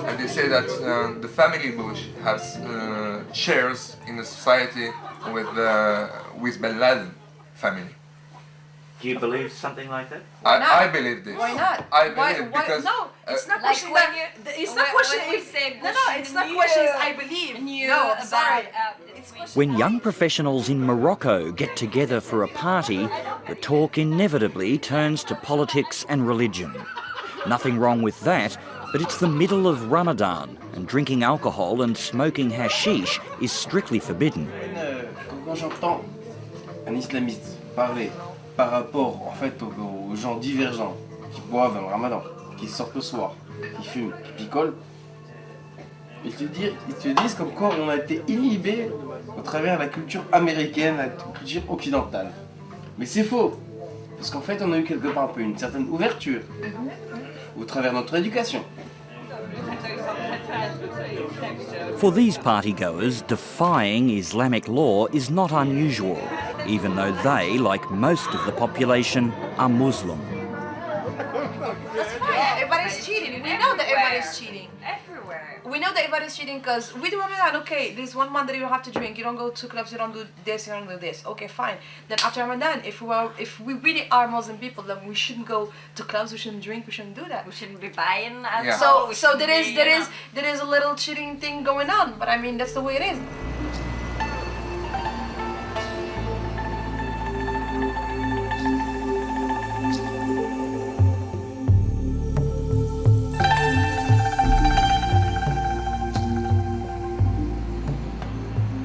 And they say that the family bush has shares in the society with Bin Laden family. Do you believe something like that? I believe this. Why not? I believe because no, it's not like question when that. It's not question if it's not knew- question is I believe. knew No, I'm about, sorry. It's question When young professionals in Morocco get together for a party, the talk inevitably turns to politics and religion. Nothing wrong with that, but it's the middle of Ramadan and drinking alcohol and smoking hashish is strictly forbidden. Quand j'entends un islamiste parler par rapport en fait aux gens divergents qui boivent dans le Ramadan, qui sortent le soir, qui fument, qui picolent, ils te disent comme quoi on a été inhibé au travers de la culture américaine, la culture occidentale. Mais c'est faux, parce qu'en fait on a eu quelque part un peu une certaine ouverture au travers de notre éducation. For these partygoers, defying Islamic law is not unusual, even though they, like most of the population, are Muslim. That's fine. Everybody's cheating. We know that everybody's cheating. Everywhere. We know that everybody's cheating because we do Ramadan. Okay, this 1 month that you don't have to drink, you don't go to clubs, you don't do this, you don't do this. Okay, fine. Then after Ramadan, if we really are Muslim people, then we shouldn't go to clubs, we shouldn't drink, we shouldn't do that. We shouldn't be buying alcohol. Yeah. So there is a little cheating thing going on, but I mean that's the way it is.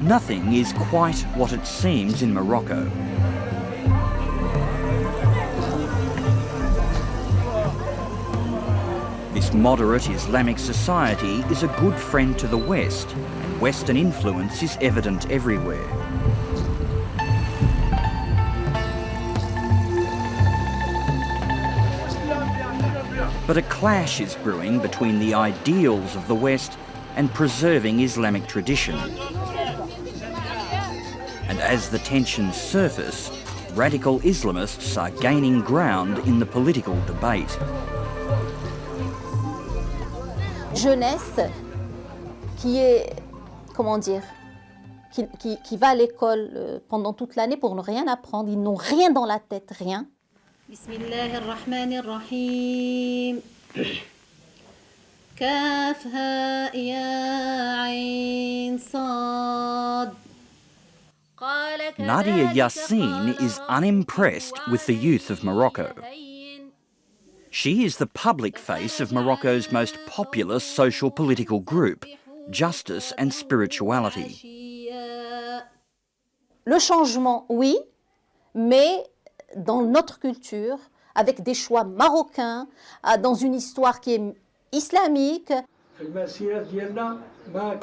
Nothing is quite what it seems in Morocco. This moderate Islamic society is a good friend to the West, and Western influence is evident everywhere. But a clash is brewing between the ideals of the West and preserving Islamic tradition. And as the tensions surface, radical Islamists are gaining ground in the political debate. Jeunesse qui est, comment dire, qui va à l'école pendant toute l'année pour ne rien apprendre, ils n'ont rien dans la tête, rien. Bismillahirrahmanirrahim. Kaf ha ya ayn sad. Nadia Yassin is unimpressed with the youth of Morocco. She is the public face of Morocco's most popular social political group, Justice and Spirituality. Le changement, oui, mais dans notre culture, avec des choix marocains, dans une histoire qui est islamique.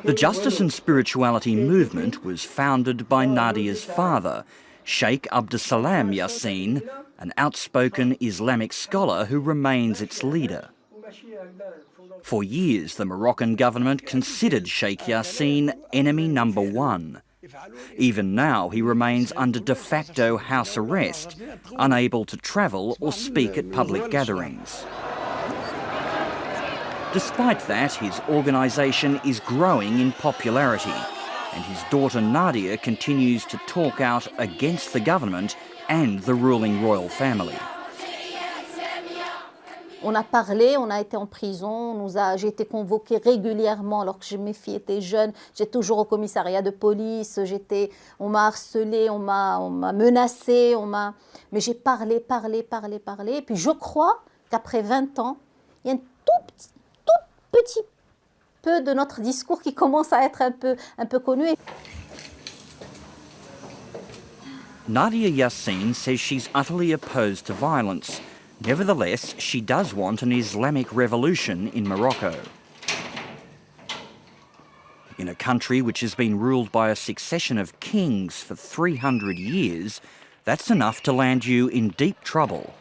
The Justice and Spirituality movement was founded by Nadia's father, Sheikh Abdussalam Yassin, an outspoken Islamic scholar who remains its leader. For years, the Moroccan government considered Sheikh Yassin enemy number one. Even now, he remains under de facto house arrest, unable to travel or speak at public gatherings. Despite that, his organisation is growing in popularity, and his daughter Nadia continues to talk out against the government and the ruling royal family. On a parlé, on a été en prison, j'ai été convoquée régulièrement alors que mes filles étaient jeunes. J'étais toujours au commissariat de police, on m'a harcelée, on m'a menacée, mais j'ai parlé. Et puis je crois qu'après 20 ans, il y a un tout petit peu de notre discours qui commence à être un peu connu. Nadia Yassin says she's utterly opposed to violence. Nevertheless, she does want an Islamic revolution in Morocco. In a country which has been ruled by a succession of kings for 300 years, that's enough to land you in deep trouble.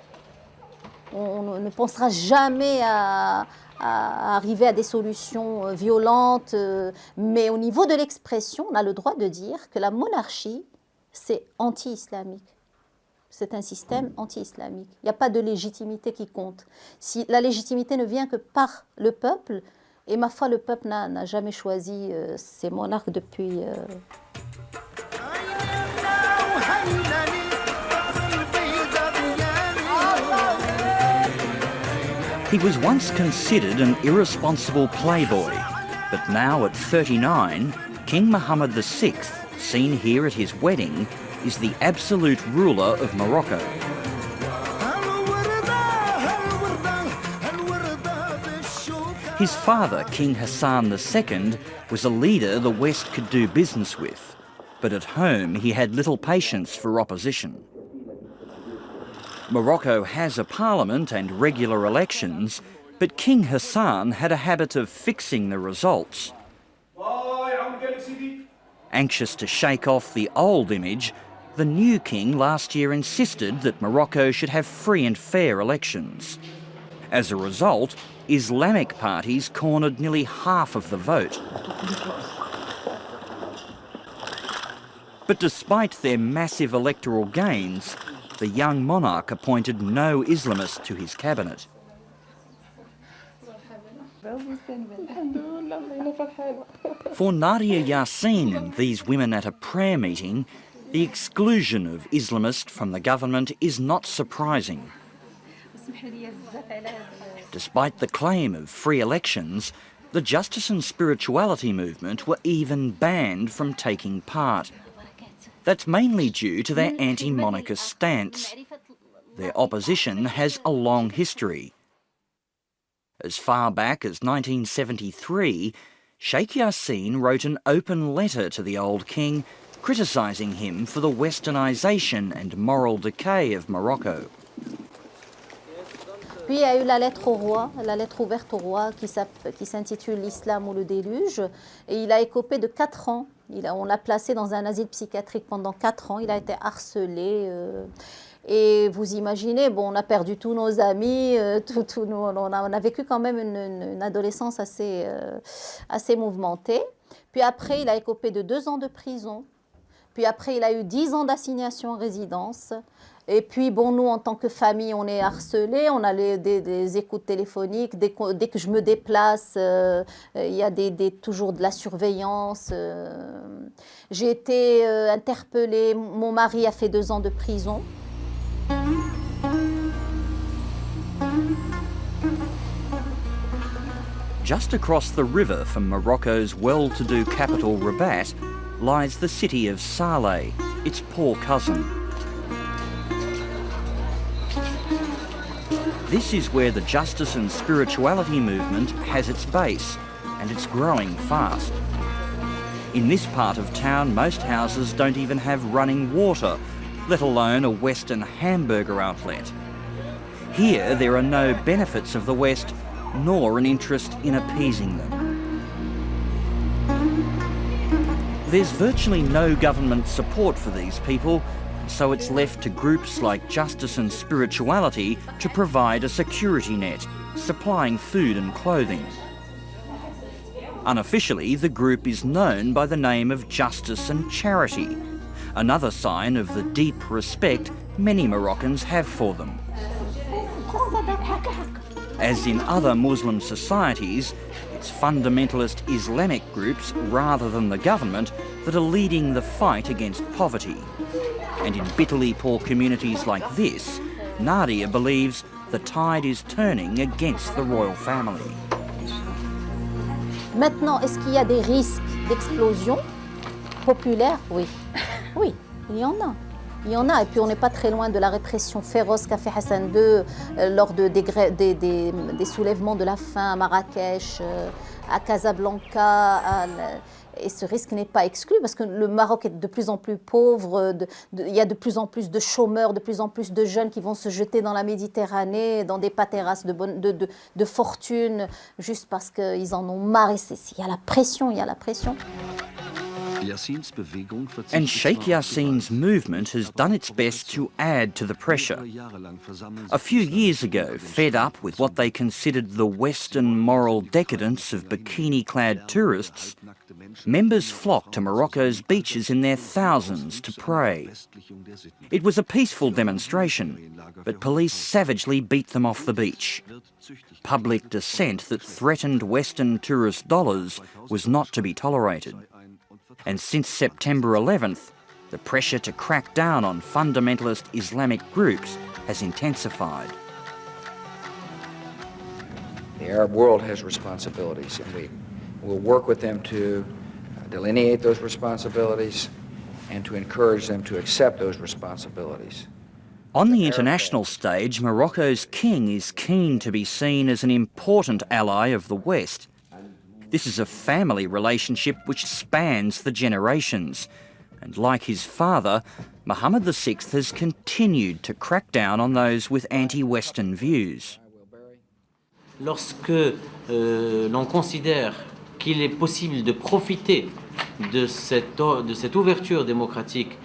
On ne pensera jamais à arriver à des solutions violentes, mais au niveau de l'expression, on a le droit de dire que la monarchie, c'est anti-islamique. c'est un système anti-islamique. Il n'y a pas de légitimité qui compte. Si la légitimité ne vient que par le peuple, et ma foi, le peuple n'a jamais choisi ses monarques depuis... He was once considered an irresponsible playboy, but now at 39, King Mohammed VI, seen here at his wedding, is the absolute ruler of Morocco. His father, King Hassan II, was a leader the West could do business with, but at home he had little patience for opposition. Morocco has a parliament and regular elections, but King Hassan had a habit of fixing the results. Anxious to shake off the old image, the new king last year insisted that Morocco should have free and fair elections. As a result, Islamic parties cornered nearly half of the vote. But despite their massive electoral gains, the young monarch appointed no Islamist to his cabinet. For Nadia Yassin and these women at a prayer meeting, the exclusion of Islamists from the government is not surprising. Despite the claim of free elections, the justice and spirituality movement were even banned from taking part. That's mainly due to their anti-monarchist stance. Their opposition has a long history. As far back as 1973, Sheikh Yassin wrote an open letter to the old king criticising him for the westernisation and moral decay of Morocco. Puis il y a eu la lettre au roi, la lettre ouverte au roi qui s'intitule l'Islam ou le déluge. Et il a écopé de 4 ans. On l'a placé dans un asile psychiatrique pendant 4 ans. Il a été harcelé. Et vous imaginez, bon, on a perdu tous nos amis. On a vécu quand même une adolescence assez mouvementée. Puis après, il a écopé de 2 ans de prison. Puis après, il a eu 10 ans d'assignation en résidence. Et puis, bon, nous, en tant que famille, on est harcelés, on a des écoutes téléphoniques. Dès que je me déplace, il y a toujours de la surveillance. J'ai été interpellée. Mon mari a fait 2 ans de prison. Just across the river from Morocco's well-to-do capital Rabat lies the city of Saleh, its poor cousin. This is where the justice and spirituality movement has its base, and it's growing fast. In this part of town, most houses don't even have running water, let alone a Western hamburger outlet. Here, there are no benefits of the West, nor an interest in appeasing them. There's virtually no government support for these people, so it's left to groups like Justice and Spirituality to provide a security net, supplying food and clothing. Unofficially, the group is known by the name of Justice and Charity, another sign of the deep respect many Moroccans have for them. As in other Muslim societies, it's fundamentalist Islamic groups rather than the government that are leading the fight against poverty. And in bitterly poor communities like this, Nadia believes the tide is turning against the royal family. Maintenant, est-ce qu'il y a des risques d'explosion populaire? Oui. Oui, il y en a. Il y en a, et puis on n'est pas très loin de la répression féroce qu'a fait Hassan II lors des soulèvements de la faim à Marrakech, à Casablanca. Et ce risque n'est pas exclu parce que le Maroc est de plus en plus pauvre, il y a de plus en plus de chômeurs, de plus en plus de jeunes qui vont se jeter dans la Méditerranée, dans des paterasses de fortune, juste parce qu'ils en ont marre. Il y a la pression, il y a la pression. And Sheikh Yassin's movement has done its best to add to the pressure. A few years ago, fed up with what they considered the Western moral decadence of bikini-clad tourists, members flocked to Morocco's beaches in their thousands to pray. It was a peaceful demonstration, but police savagely beat them off the beach. Public dissent that threatened Western tourist dollars was not to be tolerated. And since September 11th, the pressure to crack down on fundamentalist Islamic groups has intensified. The Arab world has responsibilities, and we will work with them to delineate those responsibilities and to encourage them to accept those responsibilities. On the international stage, Morocco's king is keen to be seen as an important ally of the West. This is a family relationship which spans the generations. And like his father, Mohammed VI has continued to crack down on those with anti-Western views. Lorsque l'on considère qu'il est possible de profiter de cette ouverture démocratique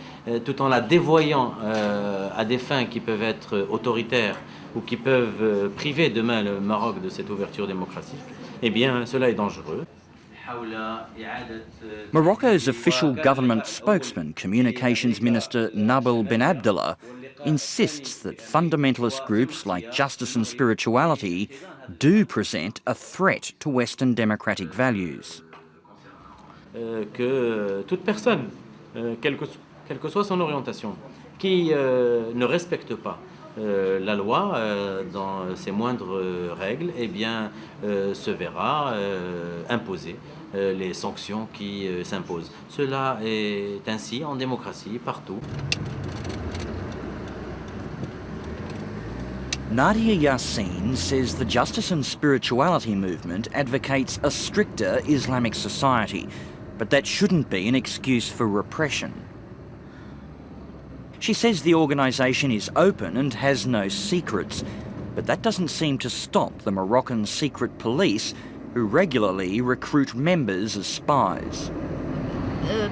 tout en la dévoyant à des fins qui peuvent être autoritaires ou qui peuvent priver demain le Maroc de cette ouverture démocratique, eh bien cela est dangereux. Morocco's official government spokesman, Communications Minister Nabil Ben Abdallah, insists that fundamentalist groups like Justice and Spirituality do present a threat to Western democratic values. Que toute personne, quelle que soit son orientation, qui ne respecte pas la loi dans ses moindres règles, eh bien, se verra imposer les sanctions qui s'imposent. Cela est ainsi en démocratie partout. Nadia Yassin says the Justice and Spirituality movement advocates a stricter Islamic society, but that shouldn't be an excuse for repression. She says the organisation is open and has no secrets, but that doesn't seem to stop the Moroccan secret police who regularly recruit members as spies.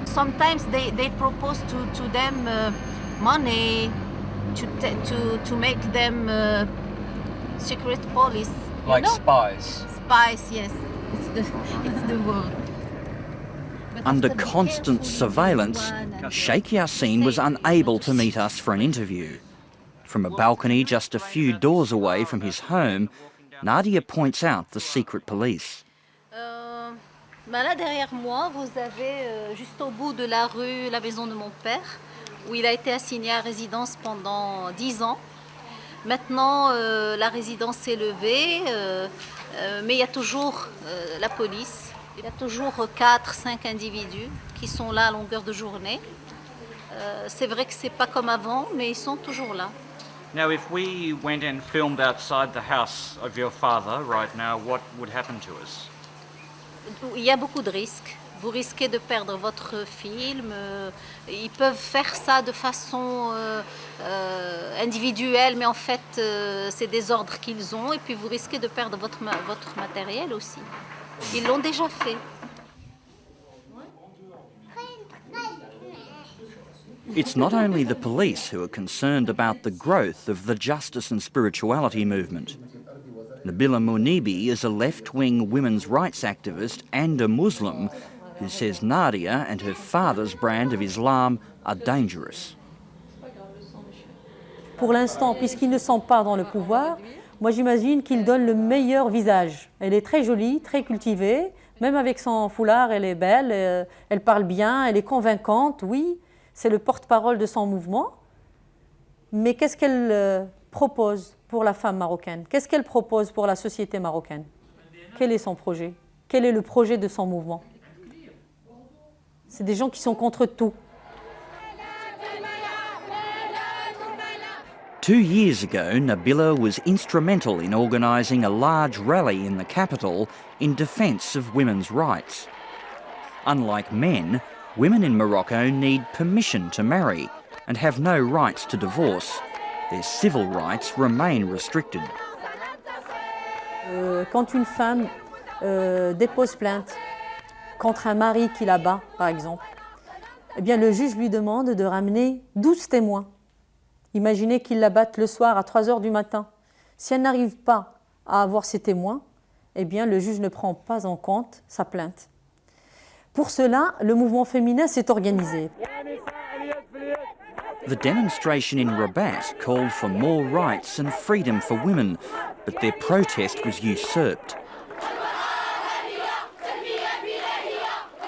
Sometimes they propose to them money to make them secret police. Like spies? Spies, yes. It's the word. Under constant surveillance, Sheikh Yassin was unable to meet us for an interview. From a balcony just a few doors away from his home, Nadia points out the secret police. Là derrière moi, vous avez juste au bout de la rue la maison de mon père, où il a été assigné à résidence pendant 10 ans. Maintenant, la résidence est levée, mais il y a toujours la police. Il y a toujours 4-5 individus qui sont là à longueur de journée. C'est vrai que c'est pas comme avant, mais ils sont toujours là. Now, if we went and filmed outside the house of your father right now, what would happen to us? Il y a beaucoup de risques. Vous risquez de perdre votre film. Ils peuvent faire ça de façon individuelle, mais en fait, c'est des ordres qu'ils ont. Et puis, vous risquez de perdre votre matériel aussi. Ils l'ont déjà fait. It's not only the police who are concerned about the growth of the Justice and Spirituality movement. Nabila Mounibi is a left-wing women's rights activist and a Muslim who says Nadia and her father's brand of Islam are dangerous. Pour l'instant, puisqu'ils ne sont pas dans le pouvoir, moi j'imagine qu'ils donnent le meilleur visage. Elle est très jolie, très cultivée, même avec son foulard, elle est belle, elle parle bien, elle est convaincante, oui, c'est le porte-parole de son mouvement. Mais qu'est-ce qu'elle propose pour la femme marocaine? Qu'est-ce qu'elle propose pour la société marocaine? Quel est son projet? Quel est le projet de son mouvement? C'est des gens qui sont contre tout. 2 years ago, Nabila was instrumental in organising a large rally in the capital in defence of women's rights. Unlike men, women in Morocco need permission to marry and have no rights to divorce. Their civil rights remain restricted. Quand une femme dépose plainte contre un mari qui la bat, par exemple, eh bien le juge lui demande de ramener 12 témoins. Imaginez qu'il la batte le soir à 3 heures du matin. Si elle n'arrive pas à avoir ces témoins, eh bien le juge ne prend pas en compte sa plainte. Pour cela, le mouvement féminin s'est organisé. The demonstration in Rabat called for more rights and freedom for women, but their protest was usurped.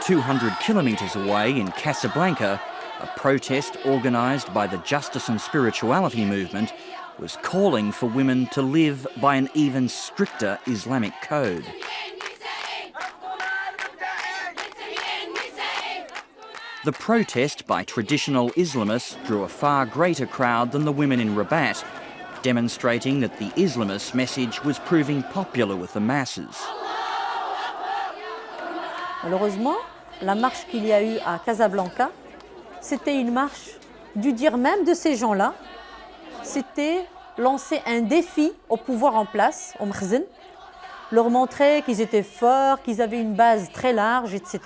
200 kilometres away in Casablanca, a protest organised by the Justice and Spirituality movement was calling for women to live by an even stricter Islamic code. The protest by traditional Islamists drew a far greater crowd than the women in Rabat, demonstrating that the Islamist message was proving popular with the masses. Malheureusement, la marche qu'il y a eu à Casablanca, c'était une marche du dire même de ces gens-là. C'était lancer un défi au pouvoir en place, au Mkhzen, leur montrer qu'ils étaient forts, qu'ils avaient une base très large, etc.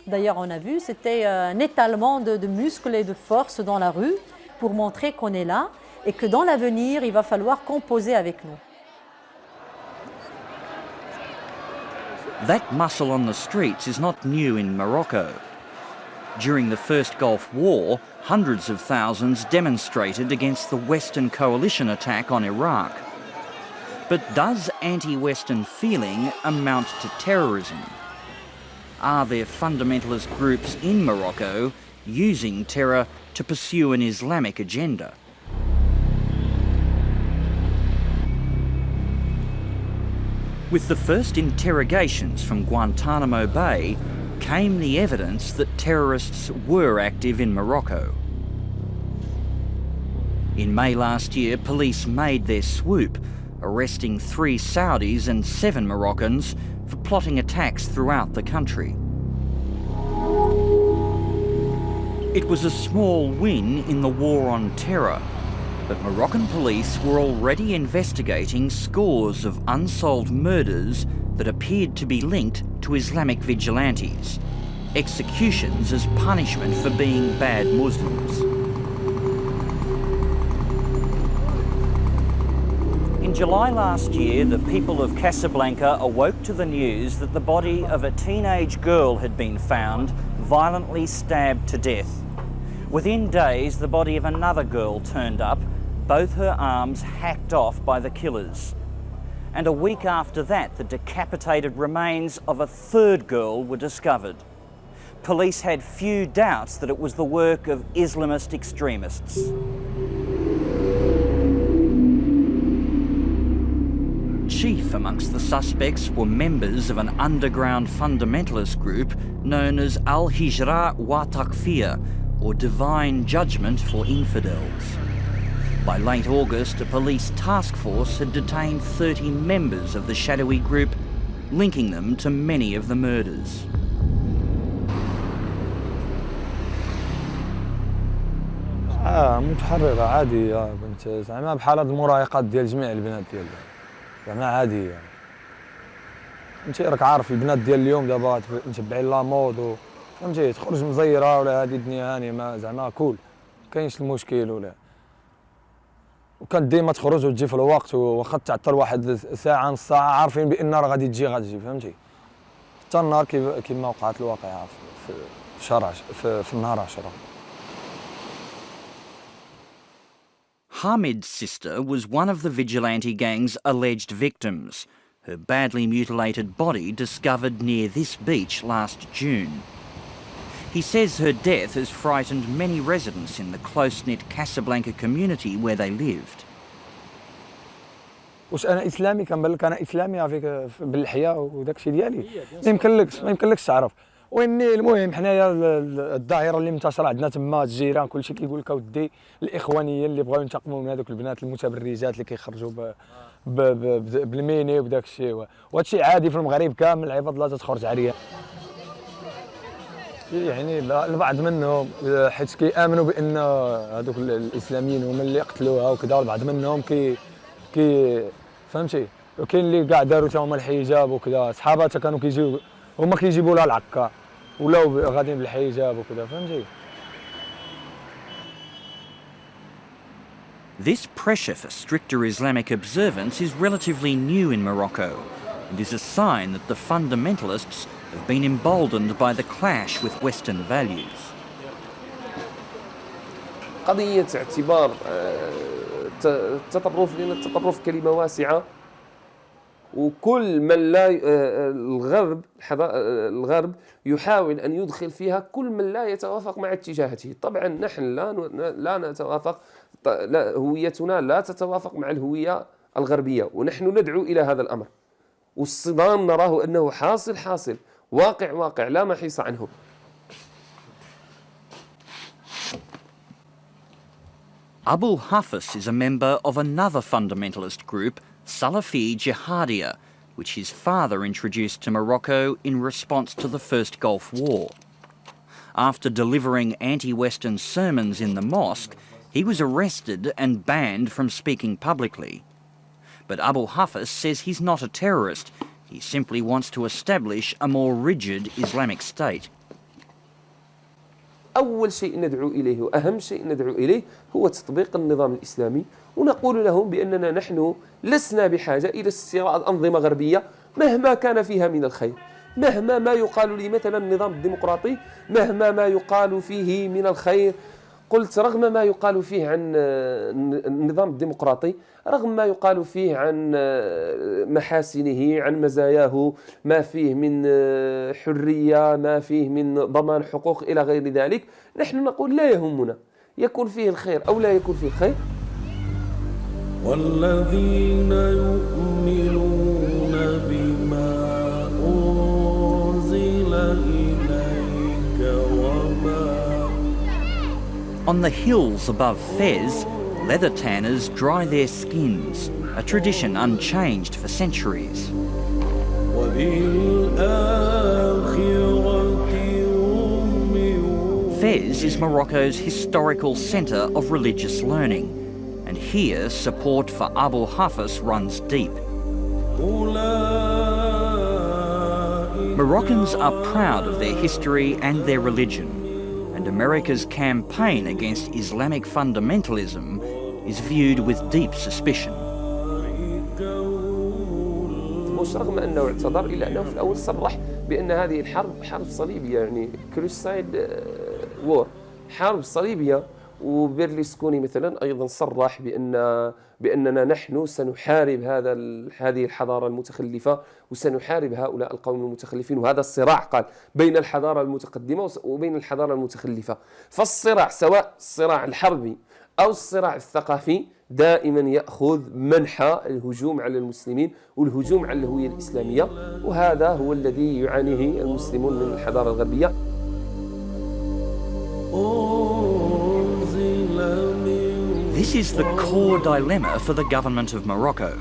D'ailleurs, on a vu, c'était un étalement de muscles et de force dans la rue pour montrer qu'on est là et que dans l'avenir, il va falloir composer avec nous. That muscle on the streets is not new in Morocco. During the First Gulf War, hundreds of thousands demonstrated against the Western coalition attack on Iraq. But does anti-Western feeling amount to terrorism? Are there fundamentalist groups in Morocco using terror to pursue an Islamic agenda? With the first interrogations from Guantanamo Bay came the evidence that terrorists were active in Morocco. In May last year, police made their swoop, arresting 3 Saudis and 7 Moroccans for plotting attacks throughout the country. It was a small win in the war on terror, but Moroccan police were already investigating scores of unsolved murders that appeared to be linked to Islamic vigilantes, executions as punishment for being bad Muslims. In July last year, the people of Casablanca awoke to the news that the body of a teenage girl had been found, violently stabbed to death. Within days, the body of another girl turned up, both her arms hacked off by the killers. And a week after that, the decapitated remains of a third girl were discovered. Police had few doubts that it was the work of Islamist extremists. Chief amongst the suspects were members of an underground fundamentalist group known as Al-Hijra wa Takfir, or Divine Judgment for Infidels. By late August, a police task force had detained 30 members of the shadowy group, linking them to many of the murders. متحررة عادية بنت زعما بحال هاد المراهقات ديال جميع البنات ديال زعما عادية. فهمتي راك عارف البنات ديال اليوم دابا متبعين لا مود فهمتي تخرج مزيرة ولا هادي الدنيا هاني ما زعما كول كاينش المشكل ولا وكانت ديما تخرج وتجي في الوقت واخا تعطل واحد ساعة نص ساعة عارفين بأن راه غادي تجي فهمتي حتى النهار كيما وقعت الواقعة في شهر في النهار 10. Hamid's sister was one of the vigilante gang's alleged victims, her badly mutilated body discovered near this beach last June. He says her death has frightened many residents in the close-knit Casablanca community where they lived. واش انا اسلامي كنبان لك انا اسلامي افيك باللحيه وداك الشيء ديالي ما يمكنلكش تعرف واني المهم حنايا الظاهره اللي منتشره عندنا تما الجيران كلشي كيقول لك اودي الاخوانيه اللي بغاو ينتقموا من هذوك البنات المتبرجات اللي كيخرجوا بالميني وبداك الشيء وهذا الشيء عادي في المغرب كامل العباد لا تخرج عريان يعني البعض منهم حيت كيامنوا بان هذوك الاسلاميين هما اللي قتلوها وكذا والبعض منهم كي فهمتي وكاين اللي كاع داروا حتى هما الحجاب وكذا صحاباتها كانوا كيجيو هما كيجيبوا لها العكا ولاو غاديين بالحجاب وكذا فهمتي This pressure for stricter Islamic observance is relatively new in Morocco and is a sign that the fundamentalists have been emboldened by the clash with Western values. قضية اعتبار التطرف، لأن التطرف كلمة واسعة، وكل من لا الغرب يحاول أن يدخل فيها كل من لا يتوافق مع اتجاهاته. طبعا نحن لا نتوافق، هويتنا لا تتوافق مع الهوية الغربية، ونحن ندعو إلى هذا الأمر، والصدام نراه أنه حاصل واقع لا محيص عنه. Abu Hafs is a member of another fundamentalist group, Salifi Jihadia, which his father introduced to Morocco in response to the First Gulf War. After delivering anti-Western sermons in the mosque, he was arrested and banned from speaking publicly. But Abu Hafs says he's not a terrorist. He simply wants to establish a more rigid Islamic state. أول شيء ندعو إليه وأهم شيء ندعو إليه هو تطبيق النظام الإسلامي، ونقول لهم بأننا نحن لسنا بحاجة إلى استيراد أنظمة غربية مهما كان فيها من الخير، مهما ما يقال لي مثلا النظام الديمقراطي، مهما ما يقال فيه من الخير. قلت رغم ما يقال فيه عن النظام الديمقراطي، رغم ما يقال فيه عن محاسنه، عن مزاياه، ما فيه من حرية، ما فيه من ضمان حقوق إلى غير ذلك، نحن نقول لا يهمنا يكون فيه الخير أو لا يكون فيه الخير. والذين يؤمنون بما أنزل إليك وما. On the hills above Fez, leather tanners dry their skins, a tradition unchanged for centuries. Fez is Morocco's historical centre of religious learning, and here support for Abu Hafs runs deep. Moroccans are proud of their history and their religion, and America's campaign against Islamic fundamentalism is viewed with deep suspicion. رغم أنه اعتذر إلا أنه في الأول صرح بأن هذه الحرب حرب صليبية، يعني كروسايد وور، حرب صليبية. وبرلسكوني مثلا أيضا صرح بأننا نحن سنحارب هذه الحضارة المتخلفة، وسنحارب هؤلاء القوم المتخلفين، وهذا الصراع قال بين الحضارة المتقدمة وبين الحضارة المتخلفة. فالصراع سواء الصراع الحربي أو الصراع الثقافي دائما يأخذ منحى الهجوم على المسلمين والهجوم على الهوية الإسلامية، وهذا هو الذي يعانيه المسلمون من الحضارة الغربية. This is the core dilemma for the government of Morocco.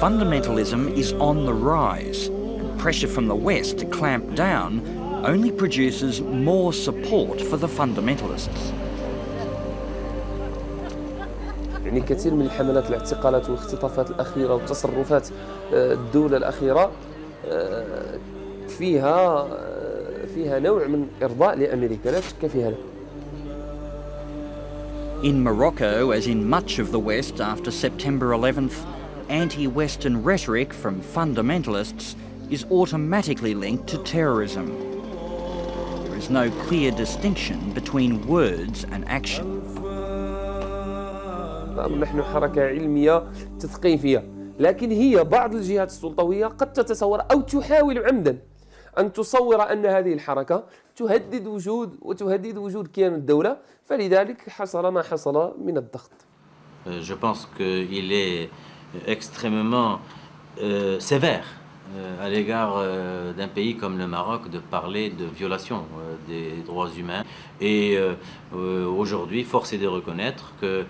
Fundamentalism is on the rise, and pressure from the West to clamp down only produces more support for the fundamentalists. يعني كثير من الحملات الاعتقالات والاختطافات الأخيرة وتصرفات الدولة الأخيرة فيها نوع من إرضاء لأمريكا، لا شك في هذا. In Morocco, as in much of the West after September 11th, anti-Western rhetoric from fundamentalists is automatically linked to terrorism. There is no clear distinction between words and action. نحن حركة علمية تثقيفية، لكن هي بعض الجهات السلطوية قد تتصور أو تحاول عمدا أن تصور أن هذه الحركة تهدد وجود كيان الدولة، فلذلك حصل ما حصل من الضغط. Je pense qu'il est extrêmement sévère à l'égard d'un pays comme le Maroc de parler de violation des droits humains. Et aujourd'hui, force est de reconnaître que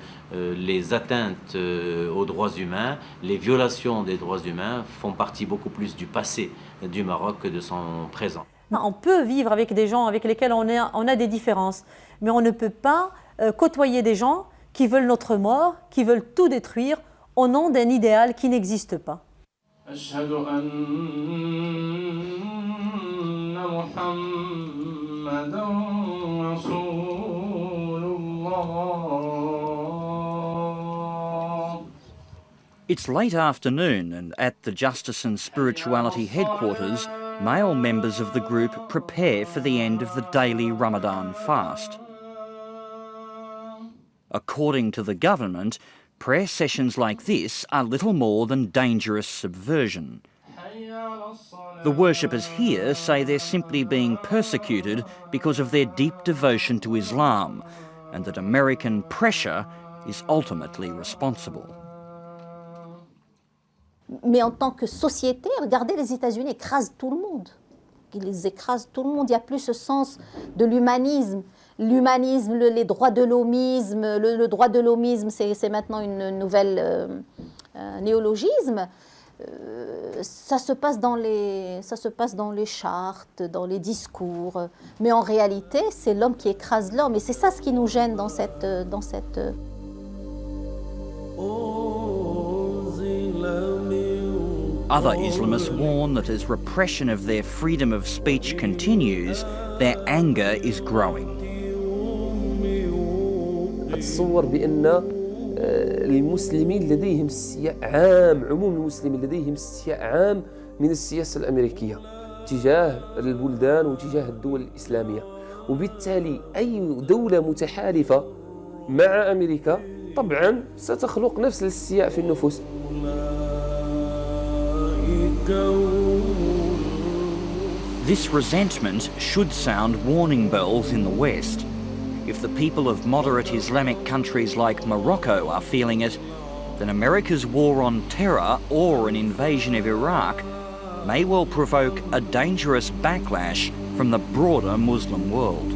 les atteintes aux droits humains, les violations des droits humains font partie beaucoup plus du passé du Maroc que de son présent. On peut vivre avec des gens avec lesquels on a des différences, mais on ne peut pas côtoyer des gens qui veulent notre mort, qui veulent tout détruire au nom d'un idéal qui n'existe pas. أشهد أن محمدًا رسول الله. It's late afternoon, and at the Justice and Spirituality headquarters, male members of the group prepare for the end of the daily Ramadan fast. According to the government, prayer sessions like this are little more than dangerous subversion. The worshippers here say they're simply being persecuted because of their deep devotion to Islam, and that American pressure is ultimately responsible. Mais en tant que société, regardez, les États-Unis écrasent tout le monde. Ils écrasent tout le monde. Il n'y a plus ce sens de l'humanisme. L'humanisme, les droits de l'homisme, le droit de l'homisme, c'est maintenant une nouvelle néologisme. Ça se passe dans les chartes, dans les discours. Mais en réalité, c'est l'homme qui écrase l'homme. Et c'est ça ce qui nous gêne dans cette Other Islamists warn that as repression of their freedom of speech continues, their anger is growing. أتصور بأن المسلمين لديهم استياء عام، عموم المسلمين لديهم استياء عام من السياسة الأمريكية تجاه البلدان وتجاه الدول الإسلامية، وبالتالي أي دولة متحالفة مع أمريكا طبعا ستخلق نفس الاستياء في النفوس. This resentment should sound warning bells in the West. If the people of moderate Islamic countries like Morocco are feeling it, then America's war on terror or an invasion of Iraq may well provoke a dangerous backlash from the broader Muslim world.